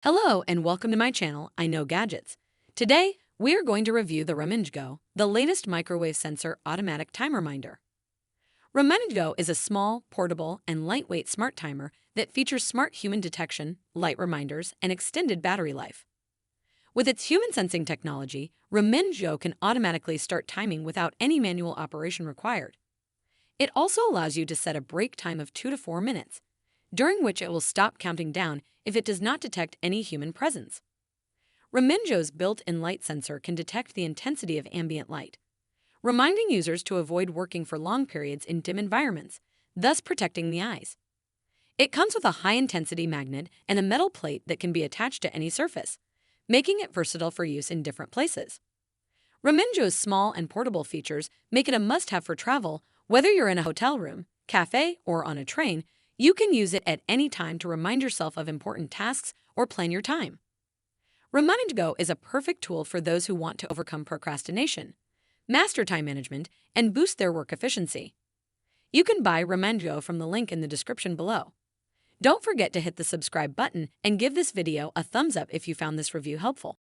Hello and welcome to my channel, IKnowGadgets. Today, we are going to review the RemindGO, the latest microwave sensor automatic time reminder. RemindGO is a small, portable, and lightweight smart timer that features smart human detection, light reminders, and extended battery life. With its human sensing technology, RemindGO can automatically start timing without any manual operation required. It also allows you to set a break time of 2 to 4 minutes, during which it will stop counting down if it does not detect any human presence. RemindGO's built-in light sensor can detect the intensity of ambient light, reminding users to avoid working for long periods in dim environments, thus protecting the eyes. It comes with a high-intensity magnet and a metal plate that can be attached to any surface, making it versatile for use in different places. RemindGO's small and portable features make it a must-have for travel, whether you're in a hotel room, cafe, or on a train. You can use it at any time to remind yourself of important tasks or plan your time. RemindGO is a perfect tool for those who want to overcome procrastination, master time management, and boost their work efficiency. You can buy RemindGO from the link in the description below. Don't forget to hit the subscribe button and give this video a thumbs up if you found this review helpful.